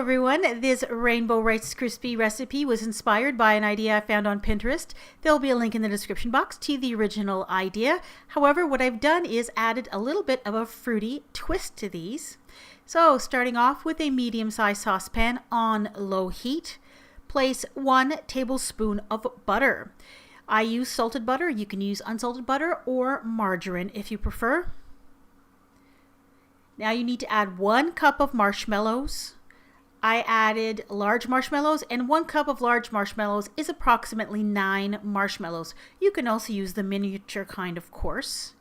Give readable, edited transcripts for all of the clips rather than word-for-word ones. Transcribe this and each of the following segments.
everyone, this Rainbow Rice Krispie recipe was inspired by an idea I found on Pinterest. There'll be a link in the description box to the original idea. However, what I've done is added a little bit of a fruity twist to these. So starting off with a medium-sized saucepan on low heat, place 1 tablespoon of butter. I use salted butter. You can use unsalted butter or margarine if you prefer. Now you need to add 1 cup of marshmallows. I added large marshmallows, and 1 cup of large marshmallows is approximately 9 marshmallows. You can also use the miniature kind, of course.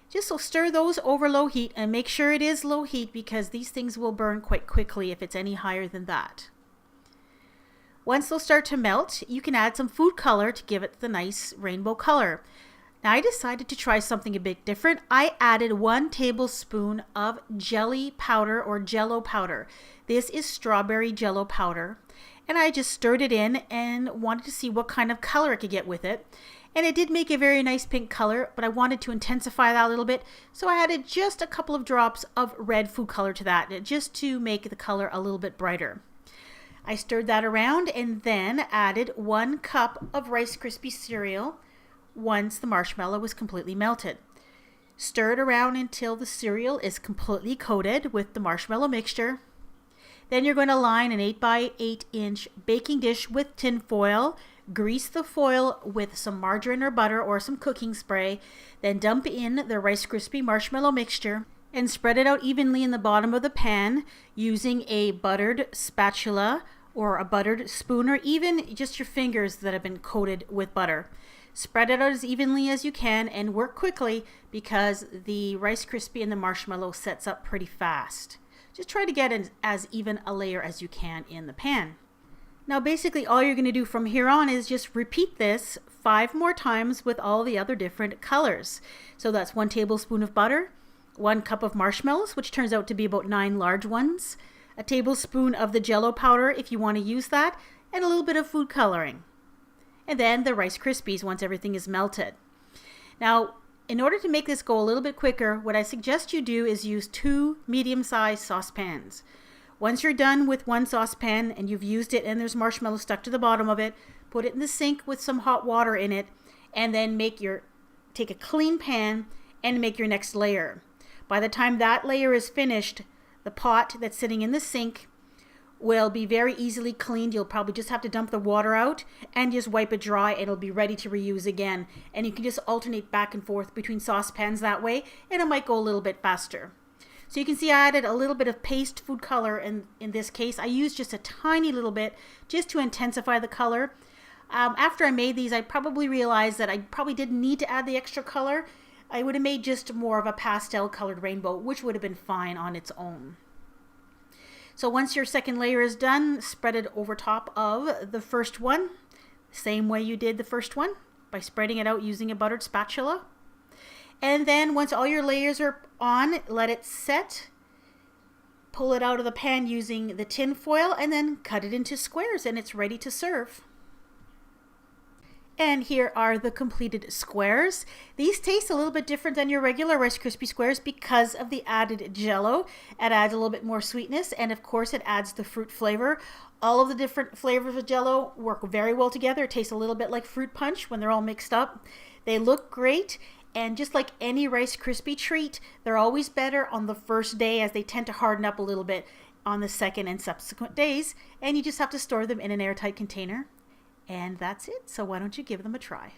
Just so stir those over low heat, and make sure it is low heat because these things will burn quite quickly if it's any higher than that. Once they'll start to melt, you can add some food color to give it the nice rainbow color. Now I decided to try something a bit different. I added 1 tablespoon of jelly powder or Jello powder. This is strawberry Jello powder. And I just stirred it in and wanted to see what kind of color I could get with it. And it did make a very nice pink color, but I wanted to intensify that a little bit. So I added just a couple of drops of red food color to that, just to make the color a little bit brighter. I stirred that around and then added 1 cup of Rice Krispies cereal once the marshmallow was completely melted. Stir it around until the cereal is completely coated with the marshmallow mixture. Then you're going to line an 8 by 8 inch baking dish with tin foil. Grease the foil with some margarine or butter or some cooking spray. Then dump in the Rice Krispie marshmallow mixture and spread it out evenly in the bottom of the pan using a buttered spatula or a buttered spoon, or even just your fingers that have been coated with butter. Spread it out as evenly as you can and work quickly because the Rice Krispie and the marshmallow sets up pretty fast. Just try to get as even a layer as you can in the pan. Now basically all you're going to do from here on is just repeat this 5 more times with all the other different colors. So that's 1 tablespoon of butter, 1 cup of marshmallows, which turns out to be about 9 large ones, a tablespoon of the Jello powder if you want to use that, and a little bit of food coloring. And then the Rice Krispies once everything is melted. Now, in order to make this go a little bit quicker, what I suggest you do is use 2 medium-sized saucepans. Once you're done with 1 saucepan and you've used it and there's marshmallow stuck to the bottom of it, put it in the sink with some hot water in it, and then take a clean pan and make your next layer. By the time that layer is finished, the pot that's sitting in the sink will be very easily cleaned. You'll probably just have to dump the water out and just wipe it dry. It'll be ready to reuse again. And you can just alternate back and forth between saucepans that way, and it might go a little bit faster. So you can see I added a little bit of paste food color in this case. I used just a tiny little bit just to intensify the color. After I made these, I probably realized that I probably didn't need to add the extra color. I would have made just more of a pastel colored rainbow, which would have been fine on its own. So once your second layer is done, spread it over top of the first one, same way you did the first one, by spreading it out using a buttered spatula. And then once all your layers are on, let it set, pull it out of the pan using the tin foil, and then cut it into squares, and it's ready to serve. And here are the completed squares. These taste a little bit different than your regular Rice Krispie Squares because of the added Jello. It adds a little bit more sweetness, and of course it adds the fruit flavor. All of the different flavors of Jello work very well together. It tastes a little bit like fruit punch when they're all mixed up. They look great, and just like any Rice Krispie treat, they're always better on the first day as they tend to harden up a little bit on the second and subsequent days, and you just have to store them in an airtight container. And that's it. So why don't you give them a try?